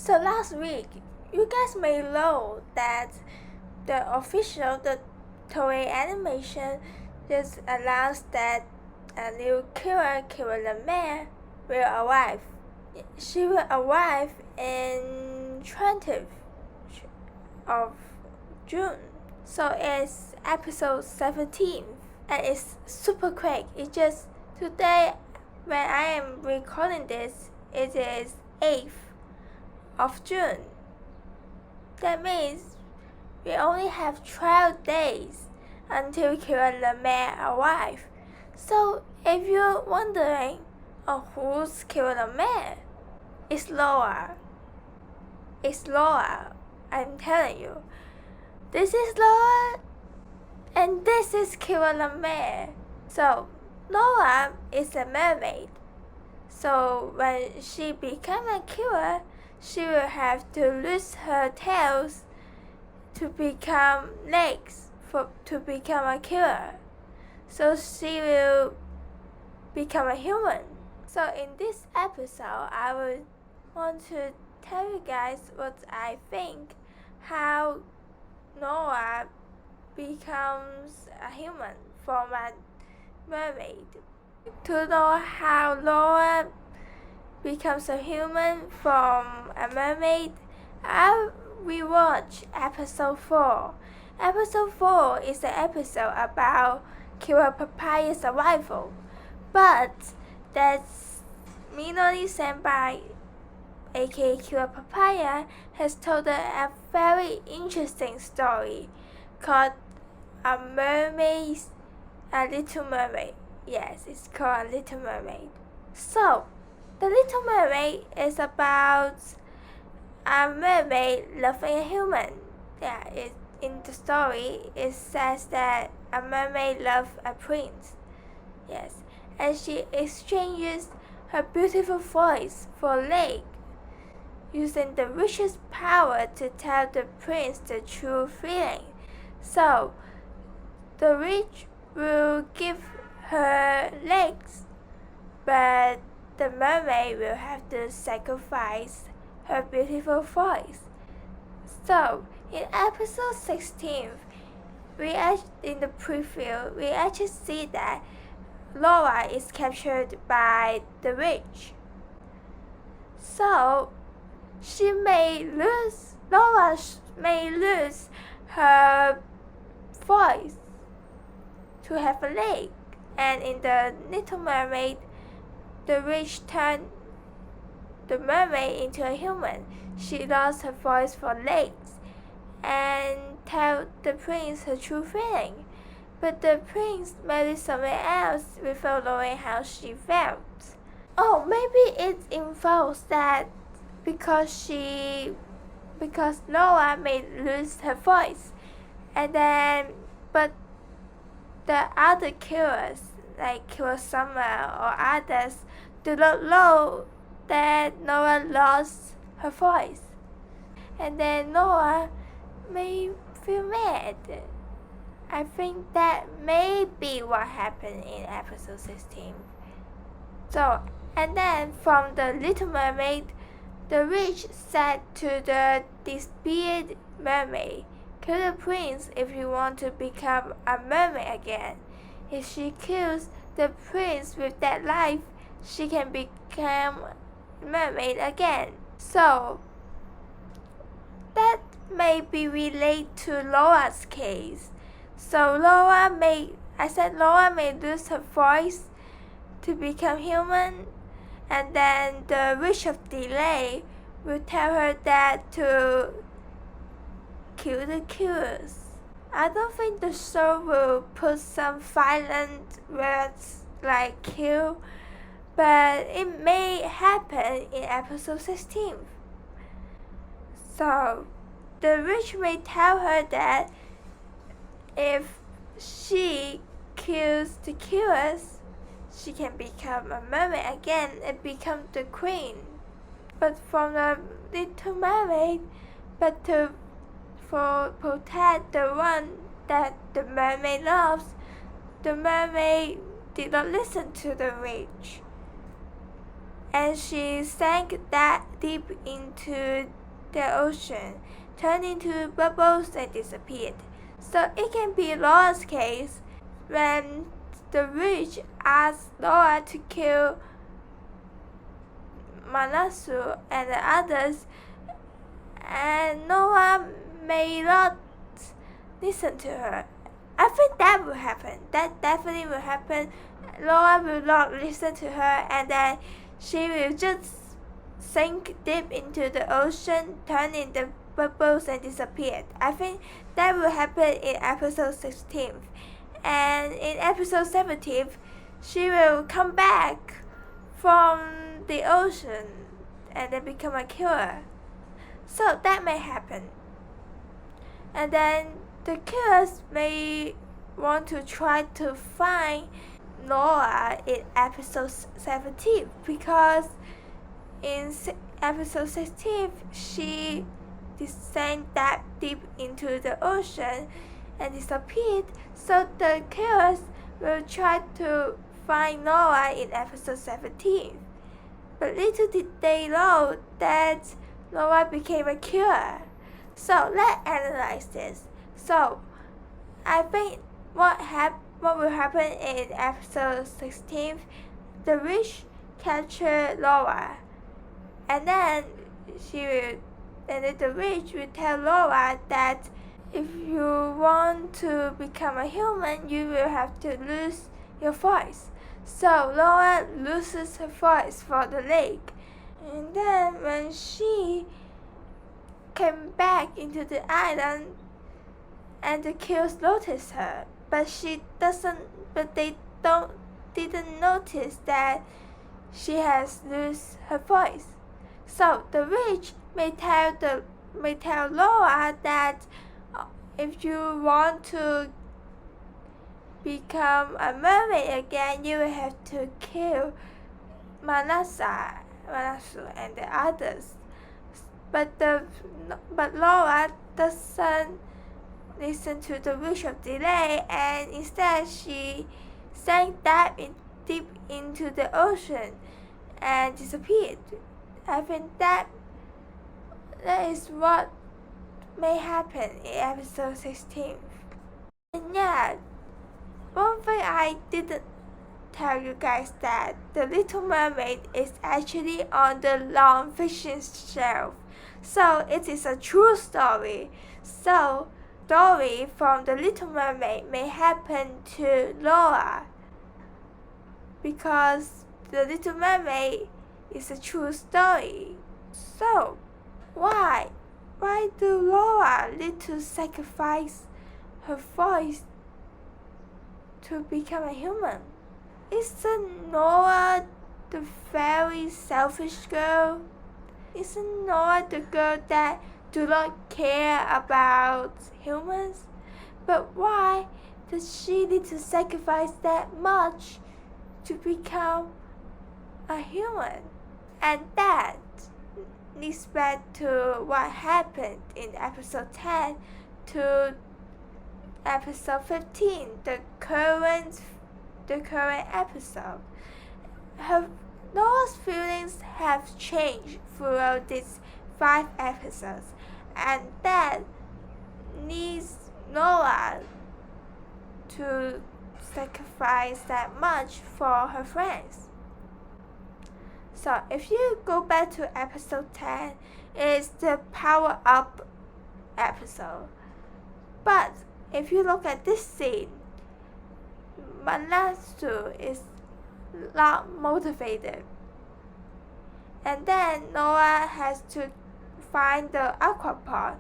So last week, you guys may know that the Toei animation just announced that a new killer the man will arrive. She will arrive in 20th of June. So it's episode 17 and it's super quick. It's just today when I am recording this, it is 8th of June. That means we only have 12 days until Kira the man arrives. So if you're wondering, who's Kira the man? It's Laura. It's Laura. I'm telling you. This is Laura and this is Kira the man. So Laura is a mermaid. So when she becomes a killer, she will have to lose her tails to become legs to become a killer. So she will become a human. So in this episode, I would want to tell you guys what I think, how Noah becomes a human from a mermaid. To know how Noah becomes a human from a mermaid, I rewatch episode 4. Episode 4 is the episode about Kira Papaya's arrival, but that's Minori Senpai, aka Kira Papaya, has told a very interesting story called A Little Mermaid. Yes, it's called A Little Mermaid. So, The Little Mermaid is about a mermaid loving a human. In the story, it says that a mermaid loves a prince. Yes, and she exchanges her beautiful voice for a leg, using the witch's power to tell the prince the true feeling. So, the witch will give her legs, but the mermaid will have to sacrifice her beautiful voice. So, in episode 16, in the preview, we actually see that Laura is captured by the witch. So, Laura may lose her voice to have a leg. And in the Little Mermaid, the witch turned the mermaid into a human. She lost her voice for legs and tell the prince her true feeling. But the prince married someone else without knowing how she felt. Oh, maybe it involves that because Noah may lose her voice, but the other killers, like Killer Summer or others, do not know that Noah lost her voice. And then Noah may feel mad. I think that may be what happened in episode 16. So, and then from the Little Mermaid, the witch said to the disappeared mermaid, "Kill the prince if you want to become a mermaid again. If she kills the prince with that life, she can become a mermaid again." So, that may be related to Laura's case. So Laura may lose her voice to become human, and then the Witch of Delay will tell her that to kill the killers. I don't think the show will put some violent words like kill, but it may happen in episode 16. So, the witch may tell her that if she kills the killers, she can become a mermaid again and become the queen. But from the Little Mermaid, for protect the one that the mermaid loves, the mermaid did not listen to the witch. and she sank that deep into the ocean, turned into bubbles and disappeared. So it can be Laura's case when the witch asked Laura to kill Manasu and the others, and Laura may not listen to her. I think that will happen. That definitely will happen. Laura will not listen to her, and then she will just sink deep into the ocean, turn into bubbles and disappear. I think that will happen in episode 16. And in episode 17, she will come back from the ocean and then become a killer. So that may happen. And then the killers may want to try to find Laura in episode 17 because in episode 16 she descended that deep into the ocean and disappeared. So the killers will try to find Laura in episode 17. But little did they know that Laura became a killer. So let's analyze this. So I think what will happen in episode 16, the witch captured Laura, and then the witch will tell Laura that if you want to become a human, you will have to lose your voice. So Laura loses her voice for the lake, and then when she came back into the island, and the killers notice her, but they didn't notice that she has lost her voice. So the witch may tell Laura that if you want to become a mermaid again, you will have to kill Manasu and the others. But Laura doesn't listen to the witch of delay, and instead she sank deep into the ocean and disappeared. I think that is what may happen in episode 16. And yeah, one thing I didn't tell you guys that The Little Mermaid is actually on the non-fiction shelf. So it is a true story. So story from The Little Mermaid may happen to Laura because The Little Mermaid is a true story. So why do Laura need to sacrifice her voice to become a human? Isn't Laura the very selfish girl? Isn't Laura the girl that do not care about humans? But why does she need to sacrifice that much to become a human? And that leads back to what happened in episode 10 to episode 15, the current episode. Laura's feelings have changed throughout these 5 episodes, and that needs Laura to sacrifice that much for her friends. So if you go back to episode 10, it's the power up episode. But if you look at this scene, Manasu is not motivated. And then Laura has to find the aquapod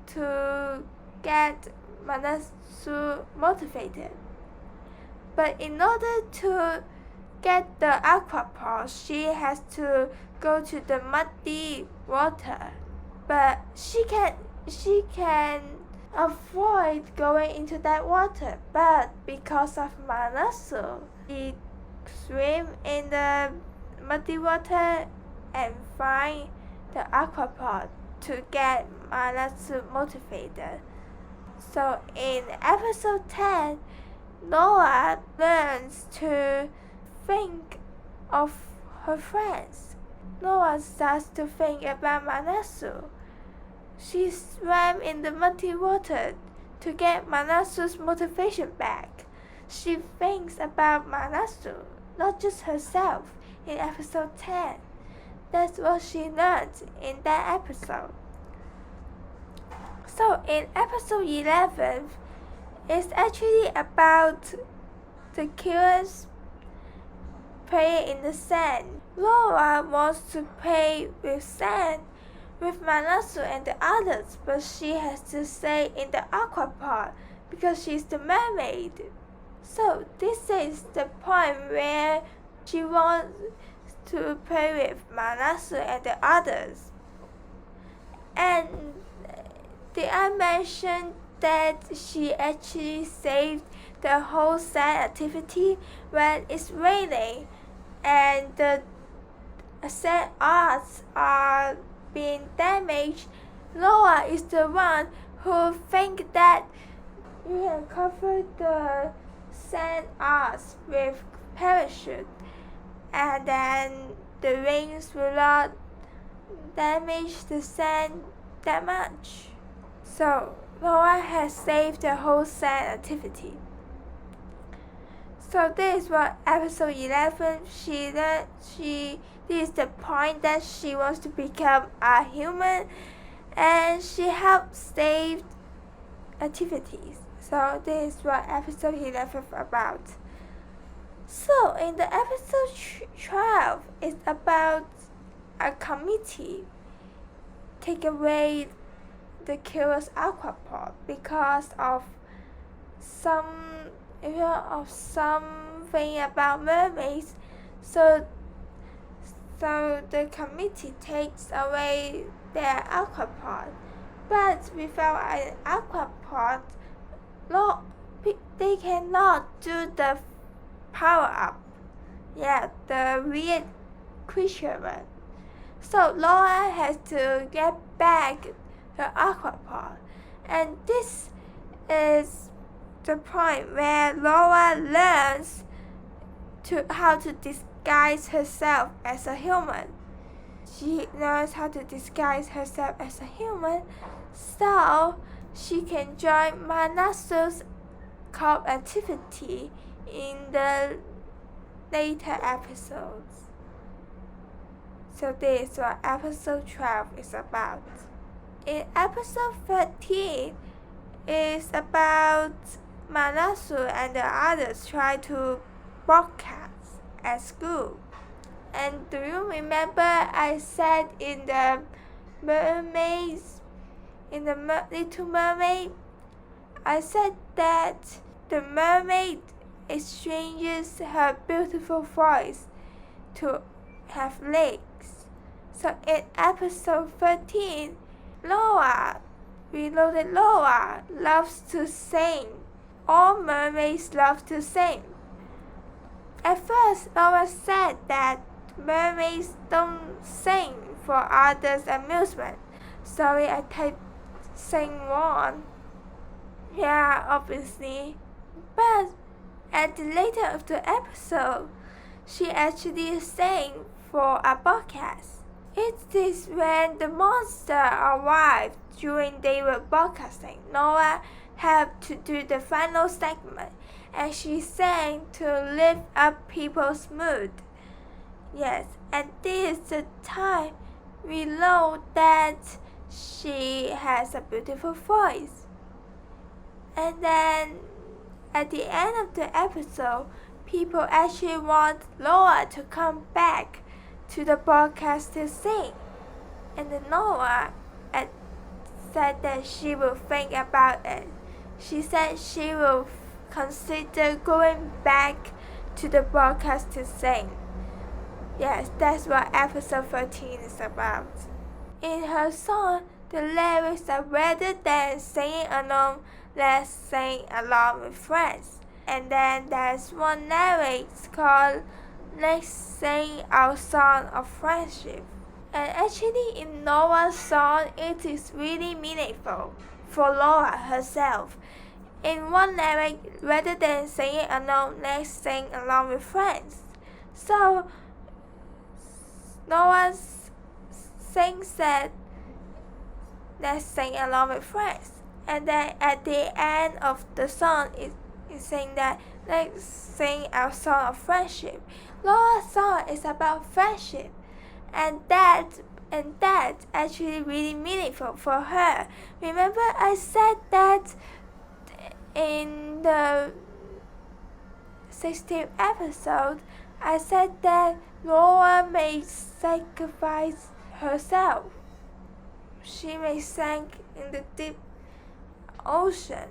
to get Manasu motivated. But in order to get the aquapod, she has to go to the muddy water. But she can avoid going into that water. But because of Manasu, she swim in the muddy water and find the aquapod to get Manasu motivated. So in episode 10, Laura learns to think of her friends Noah starts to think about Manasseh. She swam in the muddy water to get Manasseh's motivation back. She thinks about Manasseh, not just herself, in episode 10. That's what she learned in that episode. So in episode 11, it's actually about the killers playing in the sand. Laura wants to play with sand with Manasseh and the others, but she has to stay in the aqua pod because she's the mermaid. So this is the point where she wants to play with Manasseh and the others. And did I mention that she actually saved the whole sand activity when it's raining and the sand arts are being damaged? Noah is the one who thinks that you can cover the sand arts with parachute and then the rings will not damage the sand that much. So Noah has saved the whole sand activity. So this is what episode 11 this is the point that she wants to become a human and she helps save activities. So this is what episode 11 is about. So in the episode 12, it's about a committee take away the killer's aquapod because of something about mermaids. So the committee takes away their aquapod, but without an aquapod, they cannot do the power up. Yeah, the weird creature one. So Laura has to get back the aquapod, and this is the point where Laura learns how to disguise herself as a human. She learns how to disguise herself as a human so she can join Manasseh's cult activity in the later episodes. So this is what episode 12 is about. In episode 13, it's about Manasseh and the others try to broadcast at school. And do you remember I said in the Little Mermaid, I said that the mermaid exchanges her beautiful voice to have legs. So in episode 13, Reloaded Laura loves to sing. All mermaids love to sing. At first, Laura said that mermaids don't sing for others' amusement. Sorry, I typed sing wrong. Yeah, obviously. But at the later of the episode, she actually sang for a broadcast. It is when the monster arrived during they were broadcasting. Noah helped to do the final segment, and she sang to lift up people's mood. Yes, and this is the time we know that she has a beautiful voice. And then at the end of the episode, people actually want Laura to come back to the broadcast to sing. And then Noah said that she will think about it. She said she will consider going back to the broadcast to sing. Yes, that's what episode 13 is about. In her song, the lyrics are rather than singing alone, let's sing along with friends. And then there's one lyrics called Let's Sing Our Song of Friendship. And actually in Noah's song, it is really meaningful for Laura herself. In one lyric, rather than singing alone, let's sing along with friends. So Noah sings that let's sing along with friends. And then at the end of the song, it saying that let's sing our song of friendship. Laura's song is about friendship, and that's actually really meaningful for her. Remember, I said that in the 16th episode, I said that Laura may sacrifice herself. She may sink in the deep ocean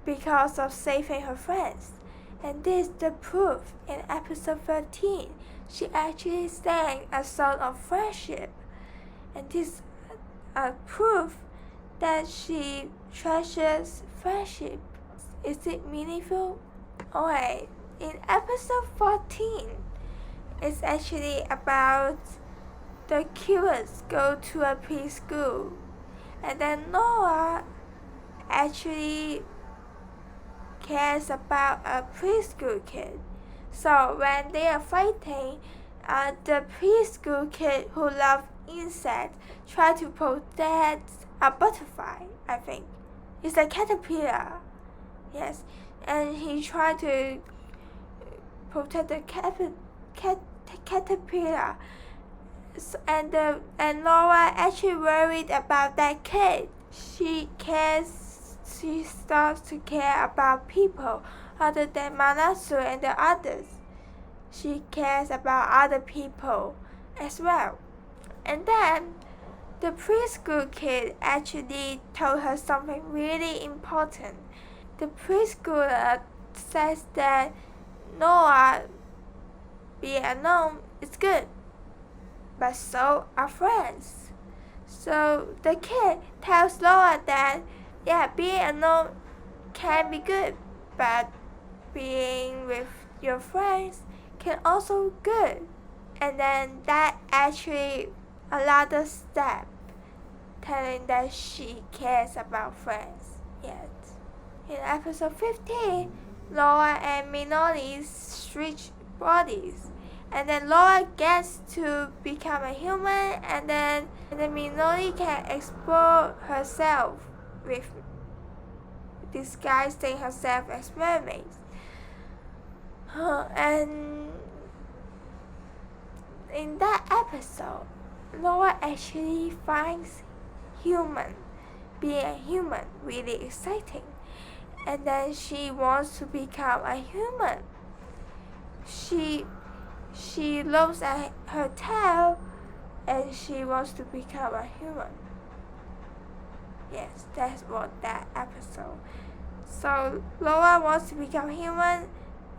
because of saving her friends. And this is the proof. In episode 13, she actually sang a song of friendship. And this is a proof that she treasures friendship. Is it meaningful? Alright, in episode 14, it's actually about the killers go to a preschool, and then Noah actually cares about a preschool kid. So when they are fighting, the preschool kid who loves insects try to protect a butterfly. I think it's a caterpillar. Yes, and he tried to protect the caterpillar. So, and Laura actually worried about that kid. She starts to care about people other than Manasu and the others. She cares about other people as well. And then the preschool kid actually told her something really important. The preschooler says that Noah being alone is good, but so are friends. So the kid tells Noah that being alone can be good, but being with your friends can also be good. And then that actually another step telling that she cares about friends. Yes. In episode 15, Laura and Minori switch bodies. And then Laura gets to become a human, and then Minori can explore herself with disguising herself as mermaids. And in that episode, Laura actually finds being a human really exciting. And then she wants to become a human. She looks at her tail and she wants to become a human. Yes, that's what that episode. So Laura wants to become human.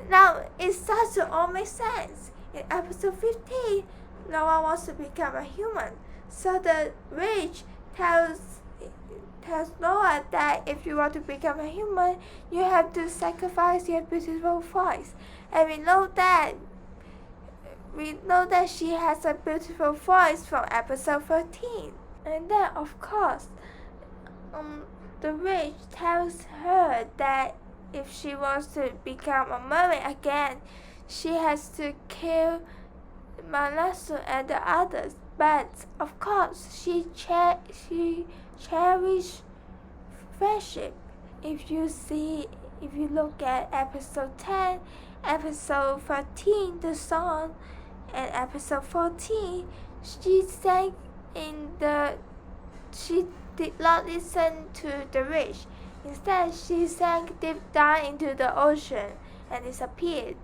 Now it starts to all make sense. In episode 15, Laura wants to become a human. So the witch tells Laura that if you want to become a human, you have to sacrifice your beautiful voice. And we know that she has a beautiful voice from episode 13. And then of course, the witch tells her that if she wants to become a mermaid again, she has to kill Manasu and the others. But of course, she cherishes friendship. If you look at episode 10, episode 13, the song, and episode 14, she did not listen to the witch. Instead, she sank deep down into the ocean and disappeared.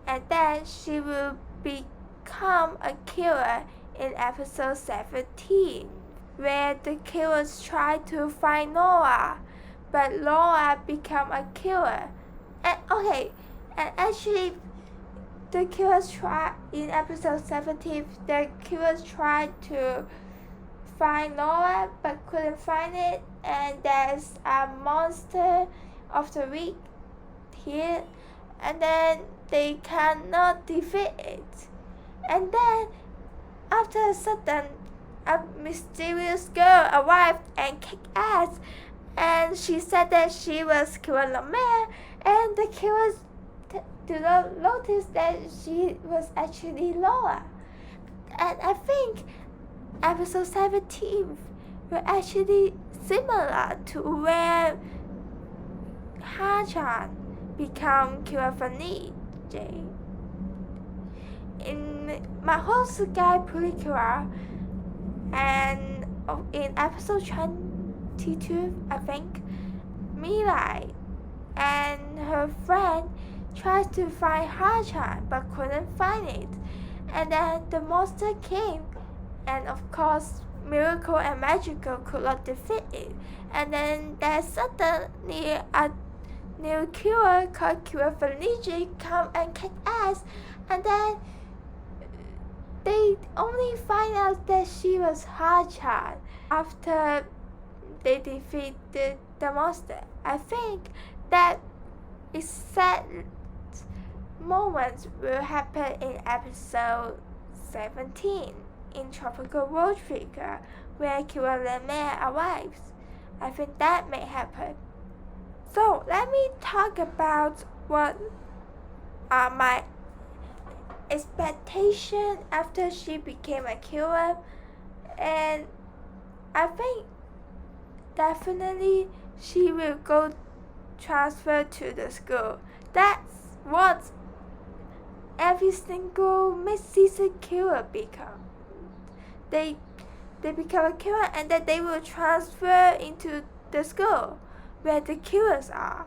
And then she will become a killer in episode 17, where the killers try to find Noah, but Noah become a killer. And actually, the killers in episode 17. The killers tried to find Noah but couldn't find it, and there's a monster of the week here, and then they cannot defeat it. And then after a sudden, a mysterious girl arrived and kicked ass, and she said that she was killing the man, and the killers do not notice that she was actually Laura. And I think episode 17 were actually similar to where Hachan become Kirafani J. In Mahosugai Purikura and in episode 22, I think, Mirai and her friend tried to find Hachan but couldn't find it. And then the monster came, and of course Miracle and Magical could not defeat it. And then there suddenly a new cure called Cure for Niji come and kick ass, and then they only find out that she was Hachan after they defeated the monster. I think that exact moments will happen in episode 17 in Tropical World Trigger where Kiralame arrives. I think that may happen. So let me talk about what are my expectations after she became a killer, and I think definitely she will go transfer to the school. That's what every single mid-season killer become. They become a killer and then they will transfer into the school where the killers are.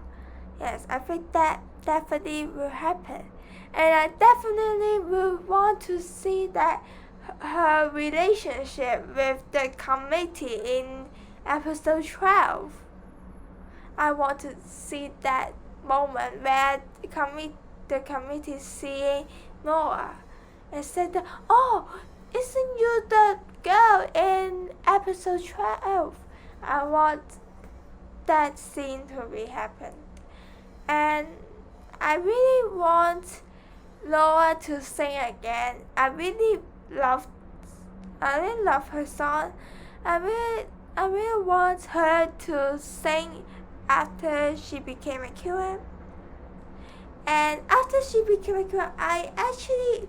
Yes, I think that definitely will happen. And I definitely will want to see that her relationship with the committee in episode 12. I want to see that moment where the committee seeing Noah and said that, oh, isn't you the girl in episode 12? I want that scene to be happen. And I really want Noah to sing again. I really love her song. I really want her to sing after she became a killer. And after she became a killer, I actually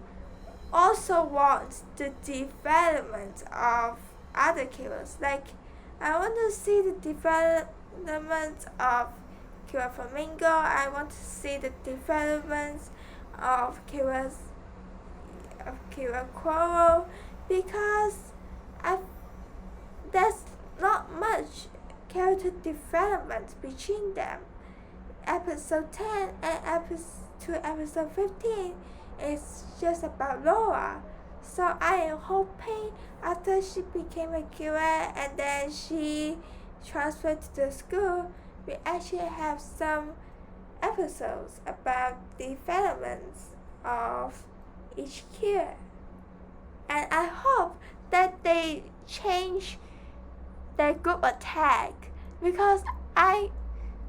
also want the development of other killers. Like, I want to see the development of Killer Flamingo. I want to see the development of Killer Coral, because there's not much character development between them. Episode 10 and episode 15 is just about Laura. So I am hoping after she became a killer and then she transferred to the school, we actually have some episodes about developments of each killer. And I hope that they change their group attack, because I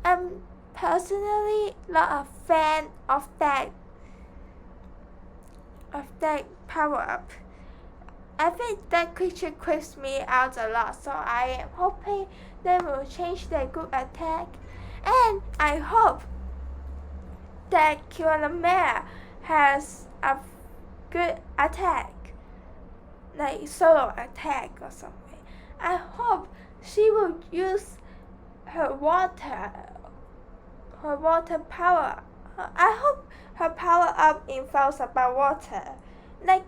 am personally not a fan of that power up. I think that creature creeps me out a lot, so I am hoping they will change their group attack, and I hope that Kiramare has a good attack, like solo attack or something. I hope she will use her water power. I hope her power up involves about water. Like,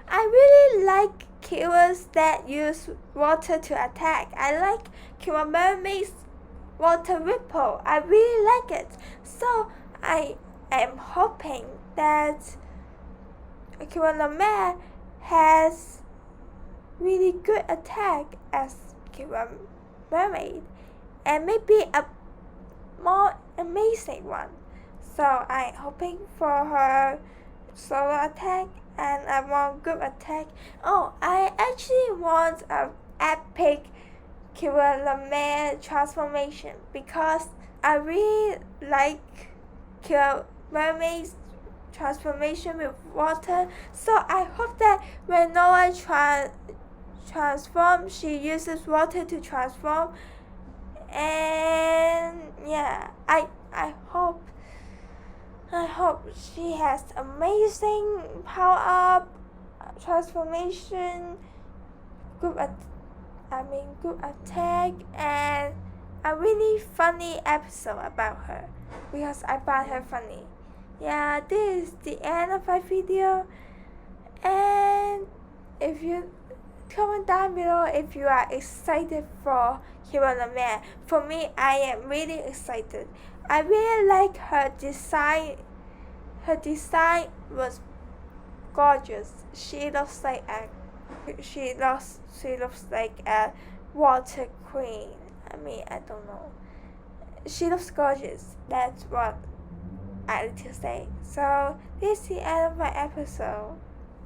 I really like killers that use water to attack. I like Killer Mermaid's water ripple. I really like it. So I am hoping that Killer has really good attack as Killer Mermaid, and maybe a more amazing one. So I'm hoping for her solo attack, and I want group attack. Oh, I actually want an epic Killer transformation, because I really like Killer Mermaid's transformation with water. So I hope that when Noah transforms, she uses water to transform. And yeah, I hope she has amazing power up, transformation, group attack, and a really funny episode about her because I found her funny. Yeah, this is the end of my video, and if you comment down below if you are excited for Hero the Man. For me, I am really excited. I really like her design. Her design was gorgeous. She looks like a water queen. I mean, I don't know. She looks gorgeous. That's what I need to say. So this is the end of my episode.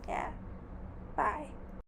Yeah. Bye.